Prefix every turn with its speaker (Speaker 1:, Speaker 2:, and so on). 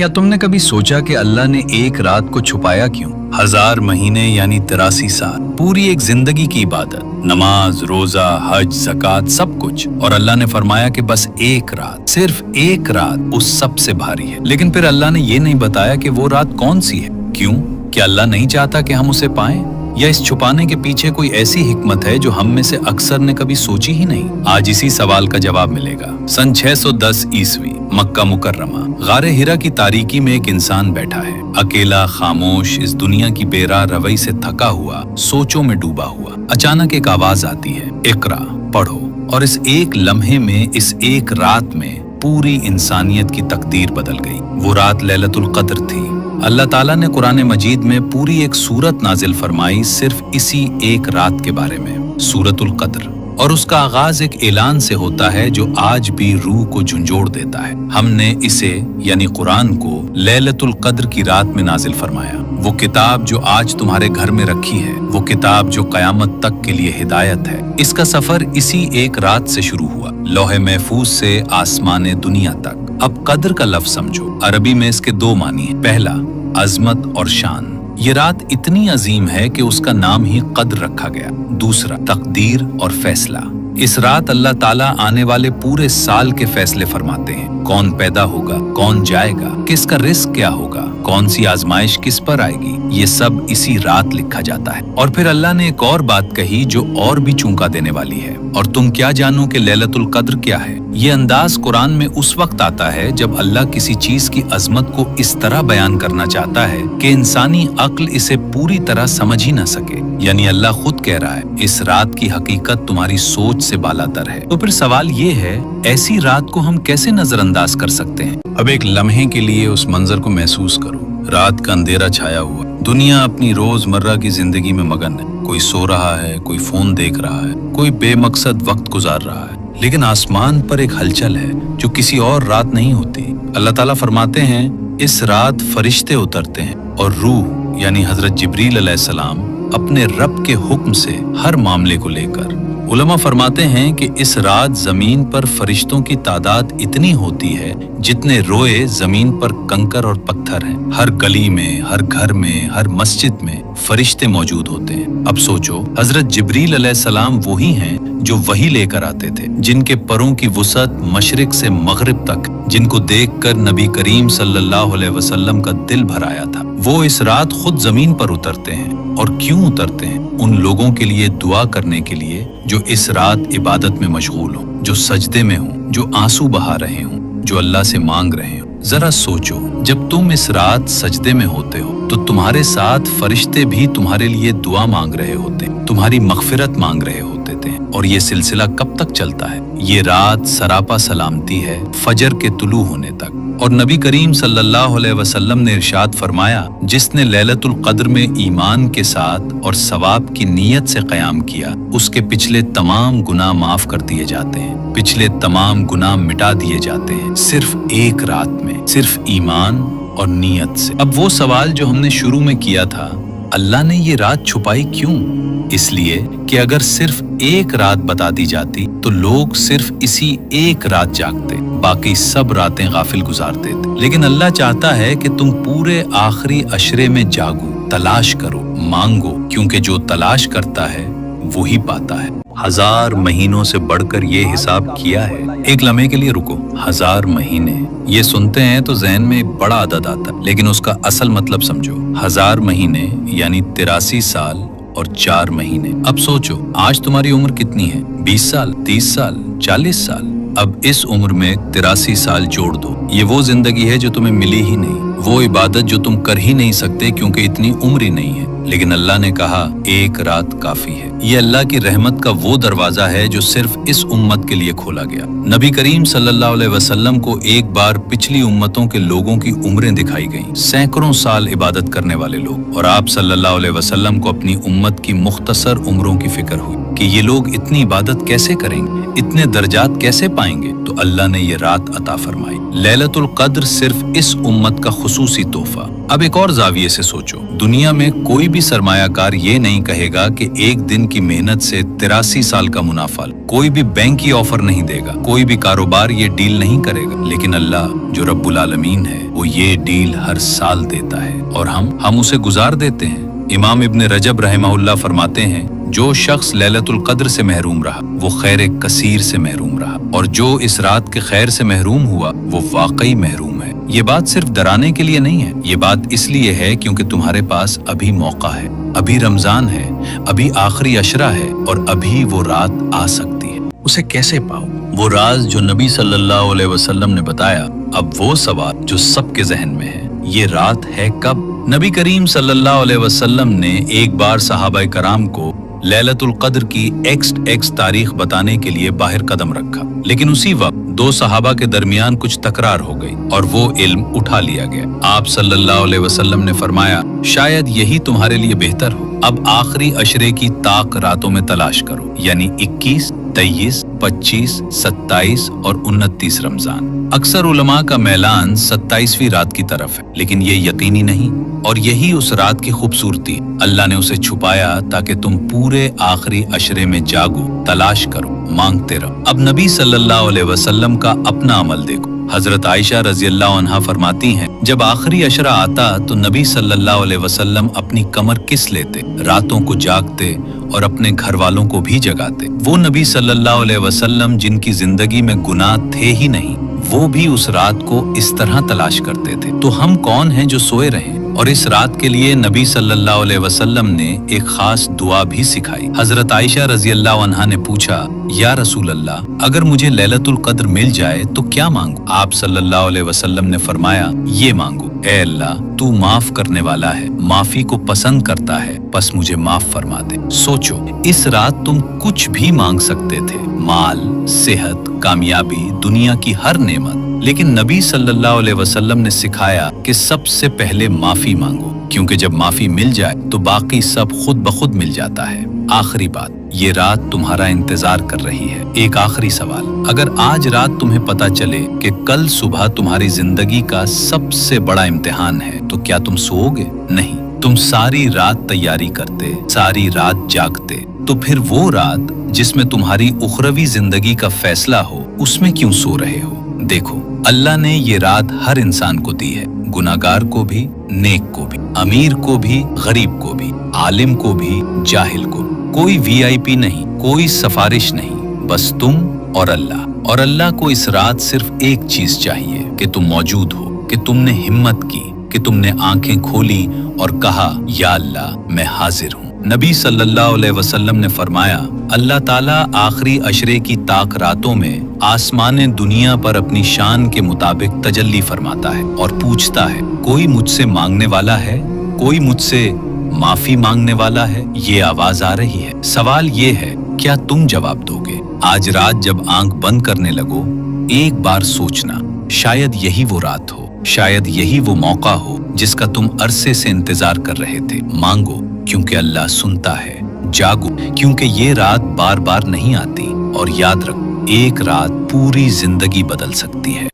Speaker 1: क्या तुमने कभी सोचा कि अल्लाह ने एक रात को छुपाया क्यों? 1000 महीने यानी 83 साल, पूरी एक जिंदगी की इबादत, नमाज, रोजा, हज, ज़कात, सब कुछ, और अल्लाह ने फरमाया कि बस एक रात, सिर्फ एक रात उस सब से भारी है। लेकिन फिर अल्लाह ने ये नहीं बताया कि वो रात कौन सी है। क्यों? क्या अल्लाह नहीं चाहता कि हम उसे पाएं? या इस छुपाने के पीछे कोई ऐसी हिकमत है जो हम में से अक्सर ने कभी सोची ही नहीं? आज इसी सवाल का जवाब मिलेगा। सन 610 ईस्वी, मक्का मुकर्रमा, गारे हिरा की तारीकी में एक इंसान बैठा है, अकेला, खामोश, इस दुनिया की बेराह रवई से थका हुआ, सोचों में डूबा हुआ। अचानक एक आवाज आती है, इकरा, पढ़ो। और इस एक लम्हे में, इस एक रात में पूरी इंसानियत की तकदीर बदल गई। वो रात लैलतुल कद्र थी। अल्लाह ताला ने कुरान मजीद में पूरी एक सूरत नाजिल फरमाई सिर्फ इसी एक रात के बारे में, सूरतुल कद्र। और उसका आगाज एक ऐलान से होता है जो आज भी रूह को झंझोड़ देता है। हमने इसे यानी कुरान को लैलतुल कद्र की रात में नाजिल फरमाया। वो किताब जो आज तुम्हारे घर में रखी है, वो किताब जो कयामत तक के लिए हिदायत है। इसका सफर इसी एक रात से शुरू हुआ, लौहे महफूज से आसमाने दुनिया तक। अब कद्र का लफ्ज समझो। अरबी में इसके दो मानी है। पहला, अजमत और शान। ये रात इतनी अजीम है कि उसका नाम ही कद्र रखा गया। दूसरा, तकदीर और फैसला। इस रात अल्लाह ताला आने वाले पूरे साल के फैसले फरमाते हैं। कौन पैदा होगा, कौन जाएगा, किसका रिस्क क्या होगा, कौन सी आजमाइश किस पर आएगी, ये सब इसी रात लिखा जाता है। और फिर अल्लाह ने एक और बात कही जो और भी चौंका देने वाली है, और तुम क्या जानो कि लैलतुल कद्र क्या है। ये अंदाज कुरान में उस वक्त आता है जब अल्लाह किसी चीज की अजमत को इस तरह बयान करना चाहता है कि इंसानी अक्ल इसे पूरी तरह समझ ही न सके। यानी अल्लाह खुद कह रहा है, इस रात की हकीकत तुम्हारी सोच से बालातर है। तो फिर सवाल ये है, ऐसी रात को हम कैसे नजरअंदाज कर सकते हैं? अब एक लम्हे के लिए उस मंजर को महसूस करो। रात का अंधेरा छाया हुआ, दुनिया अपनी रोजमर्रा की जिंदगी में मगन है। कोई सो रहा है, कोई फोन देख रहा है, कोई बेमकसद वक्त गुजार रहा है। लेकिन आसमान पर एक हलचल है जो किसी और रात नहीं होती। अल्लाह ताला फरमाते हैं, इस रात फरिश्ते उतरते हैं और रूह यानी हजरत जिब्रील अलैहिस्सलाम अपने रब के हुक्म से हर मामले को लेकर। उलमा फरमाते हैं कि इस रात जमीन पर फरिश्तों की तादाद इतनी होती है जितने रोए जमीन पर कंकर और पत्थर हैं। हर गली में, हर घर में, हर मस्जिद में फरिश्ते मौजूद होते हैं। अब सोचो, हजरत जिब्रील अलैहिस्सलाम वही हैं जो वही लेकर आते थे, जिनके परों की वुसअत मशरिक से मगरिब तक, जिनको देखकर नबी करीम सल्लल्लाहु अलैहि वसल्लम का दिल भर आया था। वो इस रात खुद जमीन पर उतरते हैं। और क्यों उतरते हैं? उन लोगों के लिए दुआ करने के लिए जो इस रात इबादत में मशगूल हों, जो सजदे में हों, जो आंसू बहा रहे हों, जो अल्लाह से मांग रहे हों। जरा सोचो, जब तुम इस रात सजदे में होते हो तो तुम्हारे साथ फरिश्ते भी तुम्हारे लिए दुआ मांग रहे होते हैं, तुम्हारी मगफिरत मांग रहे होते थे। और ये सिलसिला कब तक चलता है? ये रात सरापा सलामती है फजर के तुलू होने तक। और नबी करीम सल्लल्लाहु अलैहि वसल्लम ने इरशाद फरमाया, जिसने लैलतुल कद्र में ईमान के साथ और सवाब की नीयत से क़याम किया, उसके पिछले तमाम गुनाह माफ कर दिए जाते हैं, पिछले तमाम गुनाह मिटा दिए जाते हैं, सिर्फ एक रात में, सिर्फ ईमान और नीयत से। अब वो सवाल जो हमने शुरू में किया था, अल्लाह ने ये रात छुपाई क्यों? इसलिए कि अगर सिर्फ एक रात बता दी जाती तो लोग सिर्फ इसी एक रात जागते, बाकी सब रातें गाफिल गुजारते थे। लेकिन अल्लाह चाहता है कि तुम पूरे आखिरी अशरे में जागो, तलाश करो, मांगो, क्योंकि जो तलाश करता है वही पाता है। 1000 महीनों से बढ़कर ये हिसाब किया है। एक लम्हे के लिए रुको। 1000 महीने, ये सुनते हैं तो जहन में एक बड़ा अदद आता, लेकिन उसका असल मतलब समझो। 1000 महीने यानी 83 साल और 4 महीने। अब सोचो, आज तुम्हारी उम्र कितनी है? 20 साल, 30 साल, 40 साल। अब इस उम्र में 83 साल जोड़ दो। ये वो जिंदगी है जो तुम्हें मिली ही नहीं, वो इबादत जो तुम कर ही नहीं सकते क्योंकि इतनी उम्र ही नहीं है। लेकिन अल्लाह ने कहा, एक रात काफी है। ये अल्लाह की रहमत का वो दरवाजा है जो सिर्फ इस उम्मत के लिए खोला गया। नबी करीम सल्लल्लाहु अलैहि वसल्लम को एक बार पिछली उम्मतों के लोगों की उम्रें दिखाई गईं, सैकड़ों साल इबादत करने वाले लोग, और आप सल्लल्लाहु अलैहि वसल्लम को अपनी उम्मत की मुख्तसर उम्रों की फिक्र हुई। कि ये लोग इतनी इबादत कैसे करेंगे, इतने दर्जात कैसे पाएंगे, तो अल्लाह ने ये रात अता फरमाई। लैलतुल कद्र सिर्फ इस उम्मत का खुसूसी तोहफा। अब एक और जाविये से सोचो, दुनिया में कोई भी सरमायाकार ये नहीं कहेगा कि एक दिन की मेहनत से 83 साल का मुनाफा। कोई भी बैंक ये ऑफर नहीं देगा, कोई भी कारोबार ये डील नहीं करेगा, लेकिन अल्लाह जो रब्बुल आलमीन है वो ये डील हर साल देता है और हम उसे गुजार देते हैं। इमाम इब्न रजब रहमहुल्लाह फरमाते हैं, जो शख्स लैलतुल कद्र से महरूम रहा वो खैर कसीर से महरूम रहा, और जो इस रात के खैर से महरूम हुआ वो वाकई महरूम है। ये बात सिर्फ डराने के लिए नहीं है, ये बात इसलिए है क्योंकि तुम्हारे पास अभी मौका है, अभी रमजान है, अभी आखिरी अशरा है और अभी वो रात आ सकती है। उसे कैसे पाओ? वो राज जो नबी सल्लल्लाहु अलैहि वसल्लम ने बताया। अब वो सवाल जो सबके जहन में है, ये रात है कब? नबी करीम सल्लल्लाहु अलैहि वसल्लम ने एक बार सहाबाए कराम को लैलतुल कद्र की एक्स तारीख बताने के लिए बाहर कदम रखा, लेकिन उसी वक्त दो सहाबा के दरमियान कुछ तकरार हो गई और वो इल्म उठा लिया गया। आप सल्लल्लाहु अलैहि वसल्लम ने फरमाया, शायद यही तुम्हारे लिए बेहतर हो, अब आखिरी अशरे की ताक रातों में तलाश करो, यानी 21, 23, 25, 27 और 29 रमजान। अक्सर उलमा का मैलान 27वीं रात की तरफ है, लेकिन ये यकीनी नहीं, और यही उस रात की खूबसूरती। अल्लाह ने उसे छुपाया ताकि तुम पूरे आखिरी अशरे में जागो, तलाश करो, मांगते रहो। अब नबी सल्लल्लाहु अलैहि वसल्लम का अपना अमल देखो। हजरत आयशा रज़ियल्लाहु अन्हा फरमाती हैं, जब आखिरी अशरा आता तो नबी सल्लल्लाहु अलैहि वसल्लम अपनी कमर किस लेते, रातों को जागते और अपने घर वालों को भी जगाते। वो नबी सल्लल्लाहु अलैहि वसल्लम जिनकी जिंदगी में गुनाह थे ही नहीं, वो भी उस रात को इस तरह तलाश करते थे। तो हम कौन हैं जो सोए रहें? और इस रात के लिए नबी सल्लल्लाहु अलैहि वसल्लम ने एक खास दुआ भी सिखाई। हजरत आयशा रज़ियल्लाहु अन्हा ने पूछा, या रसूल अल्लाह, अगर मुझे लैलतुल कद्र मिल जाए तो क्या मांगूं? आप सल्लल्लाहु अलैहि वसल्लम ने फरमाया, ये मांगो, ए अल्लाह, तू माफ करने वाला है, माफी को पसंद करता है, बस मुझे माफ फरमा दे। सोचो, इस रात तुम कुछ भी मांग सकते थे, माल, सेहत, कामयाबी, दुनिया की हर नेमत, लेकिन नबी सल्लल्लाहु अलैहि वसल्लम ने सिखाया कि सबसे पहले माफी मांगो, क्योंकि जब माफी मिल जाए तो बाकी सब खुद ब खुद मिल जाता है। आखिरी बात, ये रात तुम्हारा इंतजार कर रही है। एक आखिरी सवाल, अगर आज रात तुम्हें पता चले कि कल सुबह तुम्हारी जिंदगी का सबसे बड़ा इम्तिहान है, तो क्या तुम सोओगे? नहीं, तुम सारी रात तैयारी करते, सारी रात जागते। तो फिर वो रात जिसमें तुम्हारी उखरवी जिंदगी का फैसला हो, उसमें क्यों सो रहे हो? देखो, अल्लाह ने ये रात हर इंसान को दी है, गुनाहगार को भी, नेक को भी, अमीर को भी, गरीब को भी, आलिम को भी, जाहिल को भी। कोई वीआईपी नहीं, कोई सिफारिश नहीं, बस तुम और अल्लाह। और अल्लाह को इस रात सिर्फ एक चीज चाहिए, कि तुम मौजूद हो, कि तुमने हिम्मत की, कि तुमने आंखें खोली और कहा, या अल्लाह, मैं हाजिर हूँ। नबी सल्लल्लाहु अलैहि वसल्लम ने फरमाया, अल्लाह ताला आखिरी अशरे की ताक रातों में आसमान दुनिया पर अपनी शान के मुताबिक तजल्ली फरमाता है और पूछता है, कोई मुझसे मांगने वाला है? कोई मुझसे माफी मांगने वाला है? ये आवाज आ रही है। सवाल ये है, क्या तुम जवाब दोगे? आज रात जब आंख बंद करने लगो, एक बार सोचना, शायद यही वो रात हो, शायद यही वो मौका हो जिसका तुम अरसे से इंतजार कर रहे थे। मांगो, क्योंकि अल्लाह सुनता है। जागो, क्योंकि ये रात बार बार नहीं आती। और याद रखो, एक रात पूरी जिंदगी बदल सकती है।